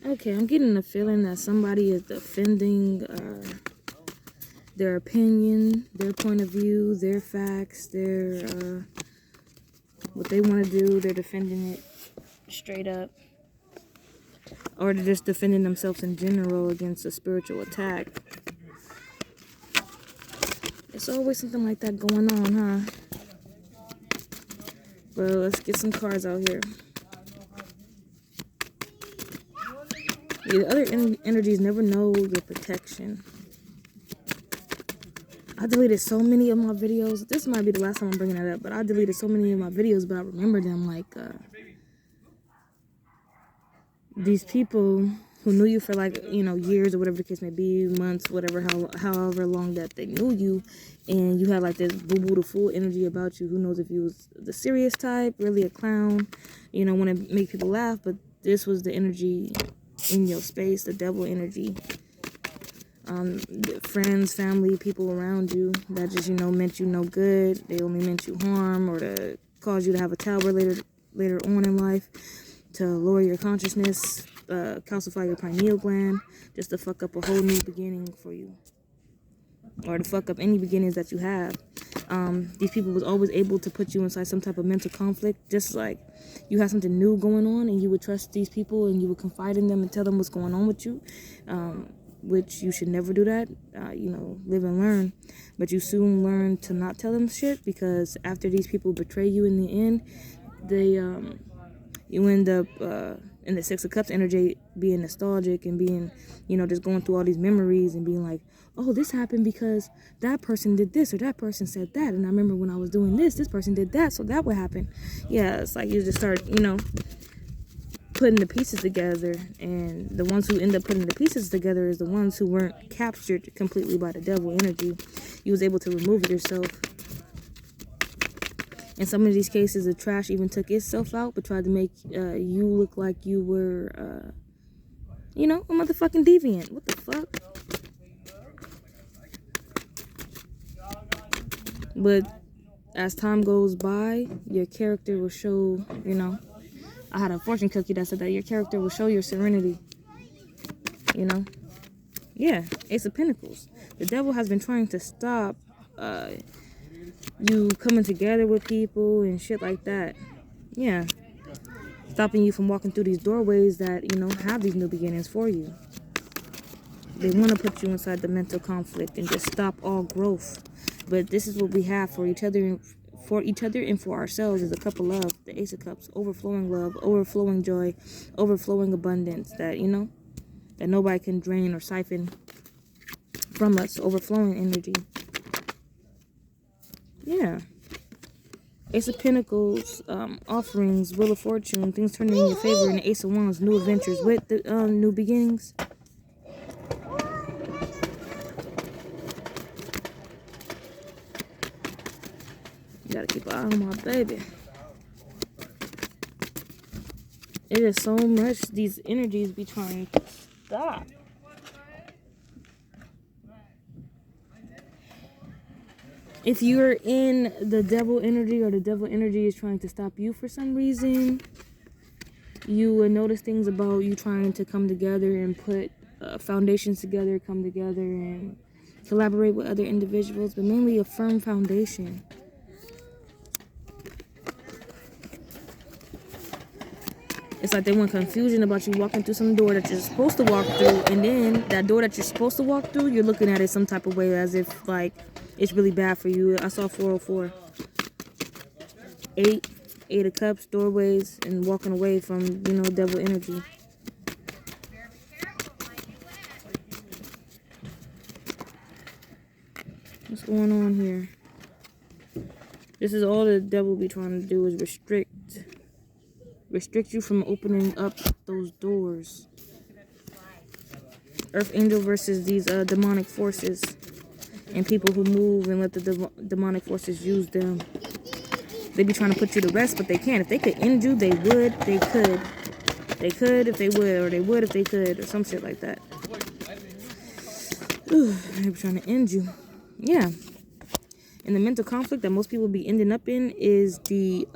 Okay, I'm getting the feeling that somebody is defending their opinion, their point of view, their facts, their what they want to do. They're defending it straight up, or they're just defending themselves in general against a spiritual attack. It's always something like that going on, huh? Well, let's get some cards out here. The other energies never know your protection. I deleted so many of my videos. This might be the last time I'm bringing that up, but I deleted so many of my videos, but I remember them like these people who knew you for like, you know, years or whatever the case may be, months, whatever, however long that they knew you, and you had like this boo-boo the fool energy about you. Who knows if you was the serious type, really a clown, you know, want to make people laugh, but this was the energy in your space, the devil energy. Friends, family, people around you that just, you know, meant you no good. They only meant you harm, or to cause you to have a tower later on in life, to lower your consciousness, calcify your pineal gland, just to fuck up a whole new beginning for you, or to fuck up any beginnings that you have. These people was always able to put you inside some type of mental conflict, just like you had something new going on and you would trust these people and you would confide in them and tell them what's going on with you, which you should never do that. You know, live and learn, but you soon learn to not tell them shit, because after these people betray you in the end, they you end up in the Six of Cups energy being nostalgic and being, you know, just going through all these memories and being like, oh, this happened because that person did this, or that person said that, and I remember when I was doing this person did that, so that would happen. Yeah, it's like you just start, you know, putting the pieces together, and the ones who end up putting the pieces together is the ones who weren't captured completely by the devil energy. You was able to remove yourself. In some of these cases, the trash even took itself out, but tried to make you look like you were, you know, a motherfucking deviant. What the fuck? But as time goes by, your character will show, you know, I had a fortune cookie that said that your character will show your serenity, you know? Yeah, Ace of Pentacles. The devil has been trying to stop you coming together with people and shit like that. Yeah. Stopping you from walking through these doorways that, you know, have these new beginnings for you. They want to put you inside the mental conflict and just stop all growth. But this is what we have for each other and for ourselves, is a cup of love, the Ace of Cups, overflowing love, overflowing joy, overflowing abundance that, you know, that nobody can drain or siphon from us, overflowing energy. Yeah. Ace of Pentacles, offerings, Wheel of Fortune, things turning in your favor, and the Ace of Wands, new adventures with the new beginnings. You gotta keep an eye on my baby. It is so much these energies be trying to stop. If you're in the devil energy, or the devil energy is trying to stop you for some reason, you will notice things about you trying to come together and put foundations together, come together and collaborate with other individuals, but mainly a firm foundation. It's like they want confusion about you walking through some door that you're supposed to walk through, and then that door that you're supposed to walk through, you're looking at it some type of way as if like it's really bad for you. I saw 404. 8 of Cups, doorways, and walking away from, you know, devil energy. What's going on here? This is all the devil be trying to do, is restrict you from opening up those doors. Earth angel versus these demonic forces, and people who move and let the demonic forces use them. They be trying to put you to rest, but they can't. If they could end you, they would. They could. They could if they would, or they would if they could, or some shit like that. Ooh, they be trying to end you. Yeah. And the mental conflict that most people be ending up in is the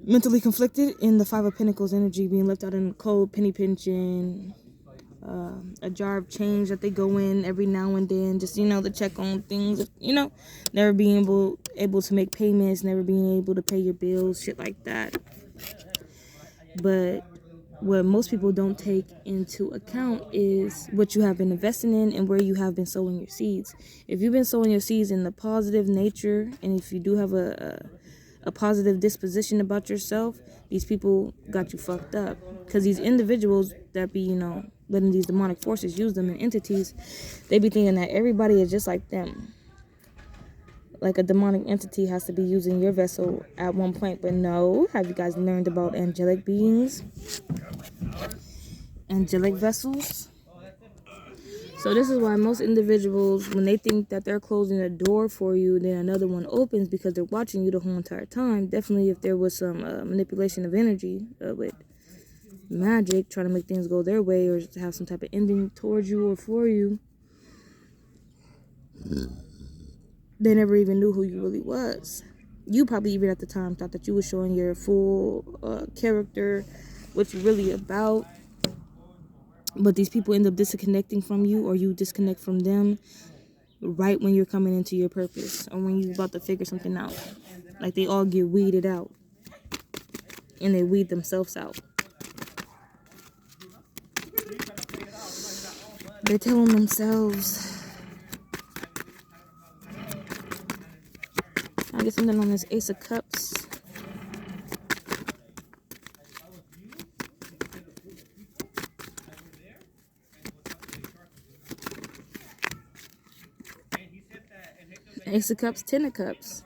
mentally conflicted in the Five of Pentacles energy, being left out in the cold, penny pinching, a jar of change that they go in every now and then, just, to check on things, never being able to make payments, never being able to pay your bills, shit like that. But what most people don't take into account is what you have been investing in and where you have been sowing your seeds. If you've been sowing your seeds in the positive nature, and if you do have a positive disposition about yourself, these people got you fucked up. Because these individuals that be, letting these demonic forces use them in entities, they be thinking that everybody is just like them. Like a demonic entity has to be using your vessel at one point. But no, have you guys learned about angelic beings? Angelic vessels? So this is why most individuals, when they think that they're closing a door for you, then another one opens because they're watching you the whole entire time. Definitely if there was some manipulation of energy with magic, trying to make things go their way or to have some type of ending towards you or for you, they never even knew who you really was. You probably even at the time thought that you were showing your full character, what you're really about. But these people end up disconnecting from you, or you disconnect from them right when you're coming into your purpose or when you're about to figure something out. Like they all get weeded out and they weed themselves out. They're telling themselves, I get something on this Ace of Cups. Ace of Cups, Ten of Cups.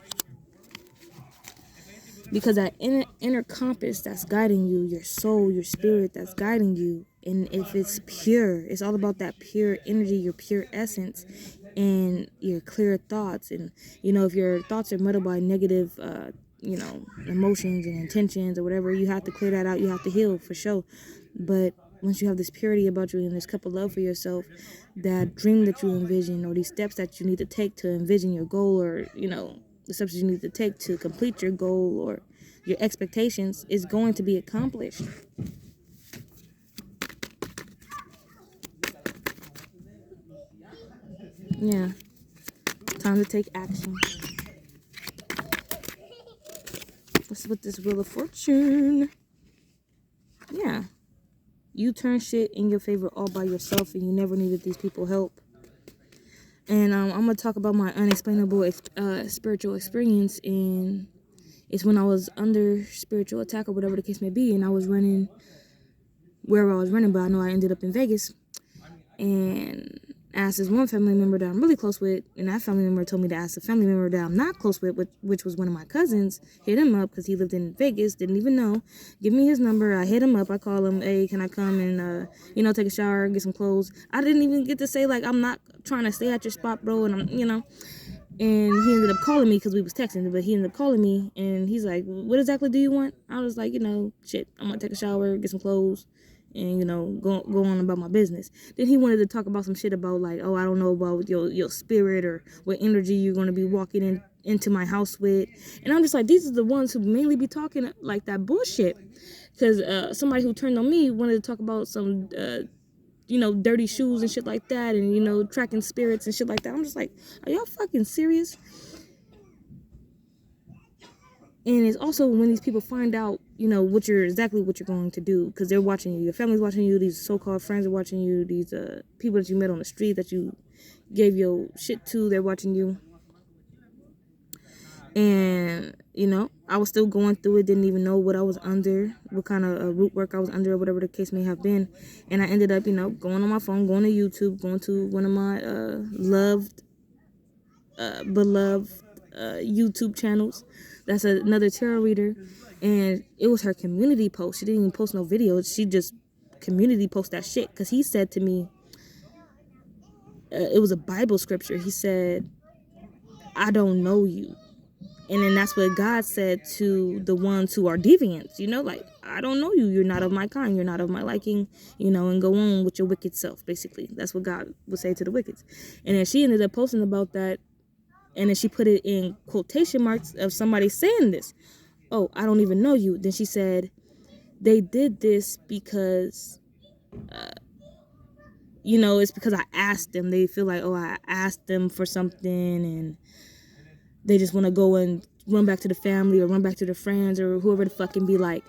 Because that inner compass that's guiding you, your soul, your spirit that's guiding you, and if it's pure, it's all about that pure energy, your pure essence, and your clear thoughts. And, if your thoughts are muddled by negative, emotions and intentions or whatever, you have to clear that out. You have to heal for sure. But once you have this purity about you and this cup of love for yourself, that dream that you envision or these steps that you need to take to envision your goal, or, the steps you need to take to complete your goal or your expectations, is going to be accomplished. Yeah. Time to take action. What's with this Wheel of Fortune? Yeah. You turn shit in your favor all by yourself, and you never needed these people help. And I'm going to talk about my unexplainable spiritual experience. And it's when I was under spiritual attack or whatever the case may be. And I was running wherever I was running. But I know I ended up in Vegas. And asked this one family member that I'm really close with. And that family member told me to ask a family member that I'm not close with, which was one of my cousins. Hit him up because he lived in Vegas. Didn't even know. Give me his number. I hit him up. I call him. Hey, can I come and, take a shower, get some clothes? I didn't even get to say, like, I'm not trying to stay at your spot, bro. And And he ended up calling me because we was texting. But he ended up calling me. And he's like, what exactly do you want? I was like, shit, I'm going to take a shower, get some clothes. And, go on about my business. Then he wanted to talk about some shit about, like, oh, I don't know about your spirit or what energy you're going to be walking into my house with. And I'm just like, these are the ones who mainly be talking like that bullshit. Because somebody who turned on me wanted to talk about some, dirty shoes and shit like that. And, tracking spirits and shit like that. I'm just like, are y'all fucking serious? And it's also when these people find out, what you're going to do, because they're watching you. Your family's watching you. These so-called friends are watching you. These people that you met on the street that you gave your shit to, they're watching you. And, I was still going through it. Didn't even know what I was under, what kind of root work I was under, or whatever the case may have been. And I ended up, going on my phone, going to YouTube, going to one of my beloved YouTube channels. That's another tarot reader, and it was her community post. She didn't even post no videos. She just community post that shit, because he said to me, it was a Bible scripture. He said, I don't know you. And then that's what God said to the ones who are deviants, like, I don't know you. You're not of my kind. You're not of my liking, and go on with your wicked self, basically. That's what God would say to the wickeds. And then she ended up posting about that. And then she put it in quotation marks of somebody saying this. oh, I don't even know you. Then she said, they did this because, you know, it's because I asked them. They feel like, oh, I asked them for something, and they just want to go and run back to the family or run back to their friends or whoever the fuck and be like,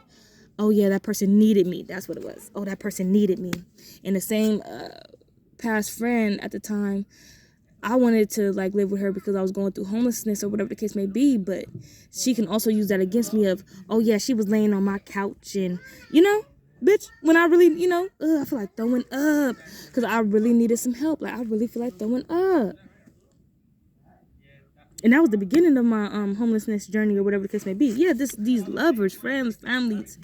oh yeah, that person needed me. That's what it was. Oh, that person needed me. And the same past friend at the time, I wanted to like live with her because I was going through homelessness or whatever the case may be, but she can also use that against me of, oh yeah, she was laying on my couch and, you know, bitch, when I really, you know, I feel like throwing up because I really needed some help. Like, I really feel like throwing up. And that was the beginning of my homelessness journey or whatever the case may be. Yeah, these lovers, friends, families.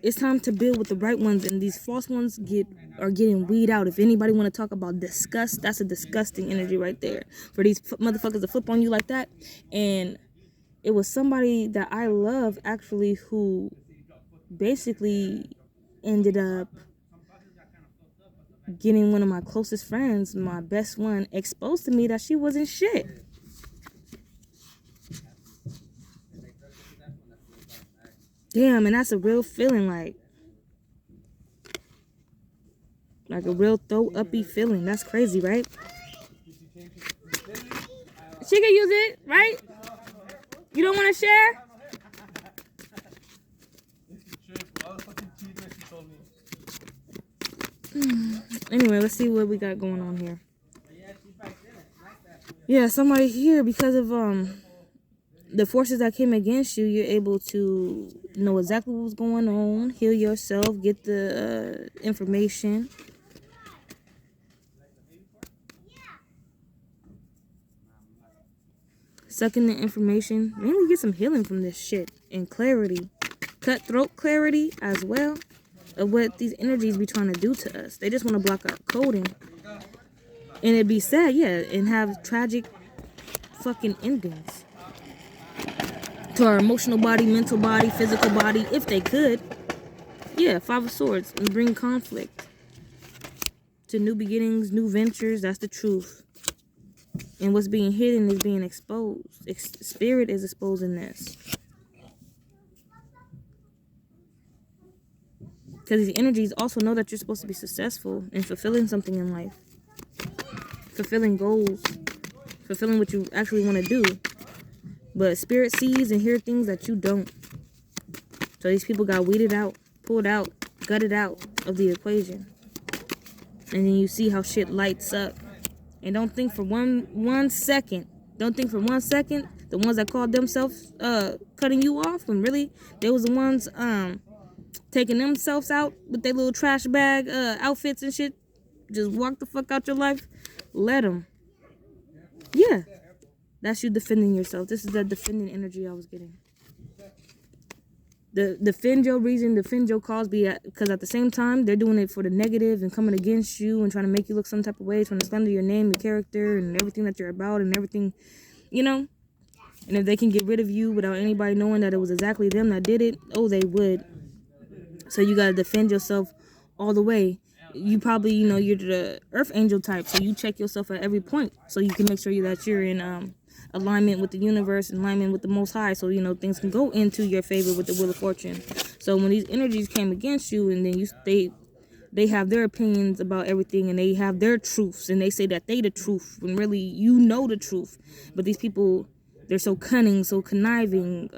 It's time to build with the right ones, and these false ones are getting weed out. If anybody want to talk about disgust, that's a disgusting energy right there. For these motherfuckers to flip on you like that. And it was somebody that I love actually who basically ended up getting one of my closest friends, my best one, exposed to me that she wasn't shit. Damn, and that's a real feeling, like a real throw-uppy feeling. That's crazy, right? She can use it, right? You don't want to share? Anyway, let's see what we got going on here. Yeah, somebody here, because of the forces that came against you, you're able to know exactly what was going on, heal yourself, get the information. Suck in the information. Mainly get some healing from this shit and clarity. Cutthroat clarity as well of what these energies be trying to do to us. They just want to block our coding. And it'd be sad, yeah, and have tragic fucking endings. To our emotional body, mental body, physical body, if they could. Yeah, Five of Swords, and bring conflict. To new beginnings, new ventures, that's the truth. And what's being hidden is being exposed. Spirit is exposing this. Because these energies also know that you're supposed to be successful in fulfilling something in life. Fulfilling goals. Fulfilling what you actually want to do. But spirit sees and hears things that you don't. So these people got weeded out, pulled out, gutted out of the equation. And then you see how shit lights up. And don't think for one second. Don't think for 1 second the ones that called themselves cutting you off when really they was the ones taking themselves out with their little trash bag outfits and shit. Just walk the fuck out your life. Let them. Yeah. That's you defending yourself. This is the defending energy I was getting. The defend your reason, defend your cause, because at the same time, they're doing it for the negative and coming against you and trying to make you look some type of way, trying to slander your name, your character, and everything that you're about and everything, you know? And if they can get rid of you without anybody knowing that it was exactly them that did it, oh, they would. So you got to defend yourself all the way. You probably, you know, you're the earth angel type, so you check yourself at every point so you can make sure that you're in alignment with the universe, alignment with the Most High, so, you know, things can go into your favor with the Wheel of Fortune. So when these energies came against you, and then they have their opinions about everything, and they have their truths, and they say that they the truth, when really you know the truth. But these people, they're so cunning, so conniving,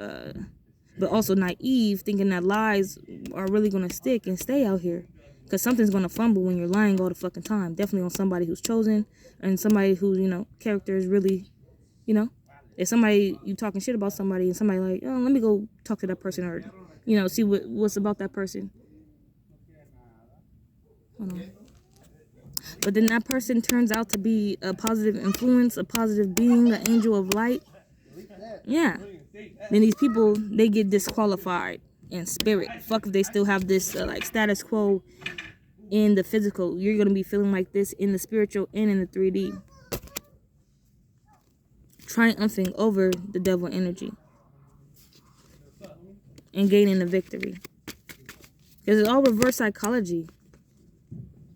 but also naive, thinking that lies are really going to stick and stay out here. Because something's going to fumble when you're lying all the fucking time. Definitely on somebody who's chosen, and somebody who, you know, character is really, you know. If somebody, you talking shit about somebody, and somebody like, oh, let me go talk to that person, or, you know, see what's about that person. Hold on. But then that person turns out to be a positive influence, a positive being, an angel of light. Yeah. Then these people, they get disqualified in spirit. Fuck if they still have this like status quo in the physical. You're going to be feeling like this in the spiritual and in the 3D. Triumphing over the devil energy. And gaining the victory. Because it's all reverse psychology.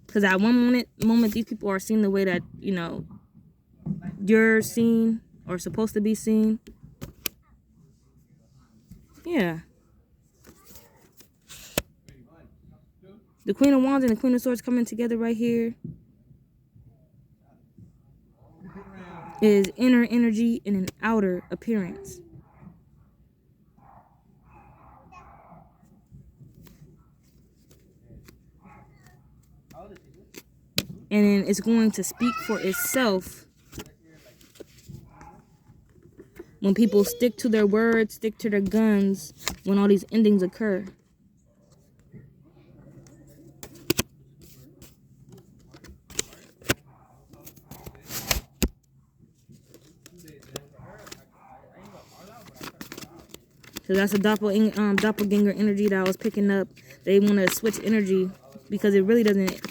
Because at one moment, these people are seen the way that, you know, you're seen or supposed to be seen. Yeah. The Queen of Wands and the Queen of Swords coming together right here is inner energy and an outer appearance. And then it's going to speak for itself when people stick to their words, stick to their guns, when all these endings occur. So that's a doppelganger energy that I was picking up. They want to switch energy because it really doesn't,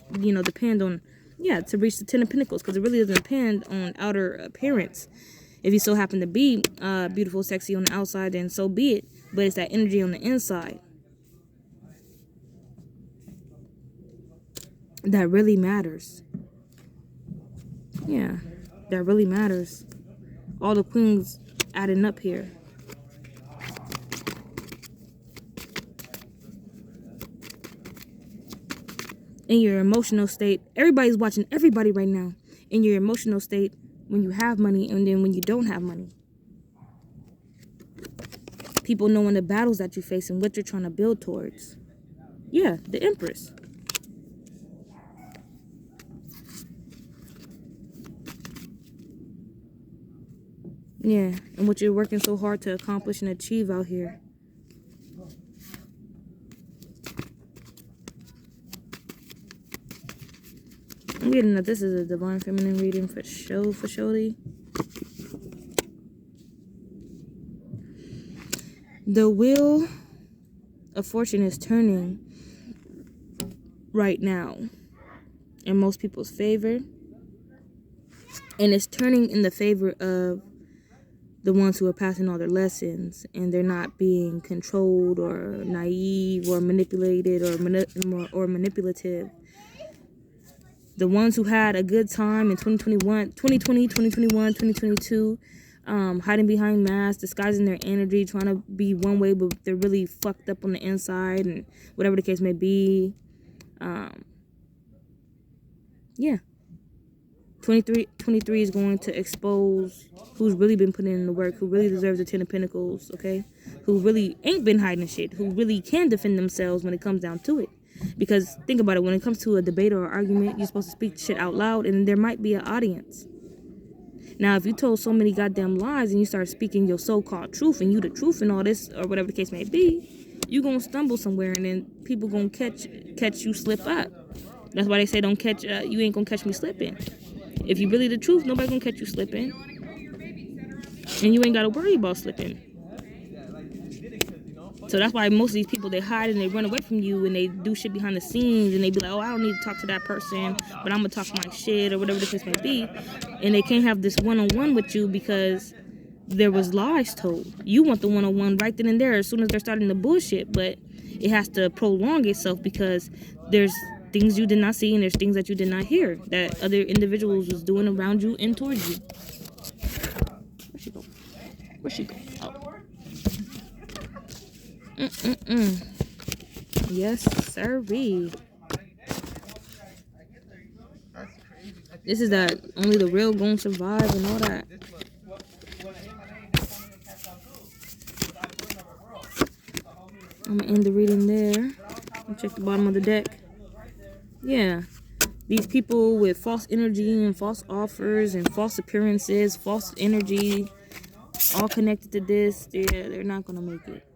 depend on, to reach the 10 of Pentacles, because it really doesn't depend on outer appearance. If you so happen to be beautiful, sexy on the outside, then so be it. But it's that energy on the inside that really matters. Yeah, that really matters. All the queens adding up here. In your emotional state, everybody's watching everybody right now. In your emotional state, when you have money and then when you don't have money. People knowing the battles that you face and what you're trying to build towards. Yeah, the Empress. Yeah, and what you're working so hard to accomplish and achieve out here. I'm getting that this is a divine feminine reading for surely. The wheel of fortune is turning right now in most people's favor. And it's turning in the favor of the ones who are passing all their lessons and they're not being controlled or naive or manipulated or manipulative. The ones who had a good time in 2020, 2022, hiding behind masks, disguising their energy, trying to be one way, but they're really fucked up on the inside, and whatever the case may be. Yeah. 23 is going to expose who's really been putting in the work, who really deserves the 10 of Pentacles, okay? Who really ain't been hiding shit, who really can defend themselves when it comes down to it. Because think about it, when it comes to a debate or an argument, you're supposed to speak shit out loud and there might be an audience. Now, if you told so many goddamn lies and you start speaking your so-called truth and you the truth and all this or whatever the case may be, you gonna stumble somewhere and then people gonna catch you slip up. That's why they say don't catch, you ain't gonna catch me slipping. If you really the truth, nobody gonna catch you slipping. And you ain't gotta worry about slipping. So that's why most of these people, they hide and they run away from you and they do shit behind the scenes and they be like, oh, I don't need to talk to that person, but I'm gonna talk my shit or whatever the case may be. And they can't have this one-on-one with you because there was lies told. You want the one-on-one right then and there as soon as they're starting the bullshit, but it has to prolong itself because there's things you did not see and there's things that you did not hear that other individuals was doing around you and towards you. Where'd she go? Where'd she go? Oh. Yes, sirree. This is that only the real gonna survive and all that. I'm gonna end the reading there. I'll check the bottom of the deck. Yeah. These people with false energy and false offers and false appearances, false energy, all connected to this, they're not gonna make it.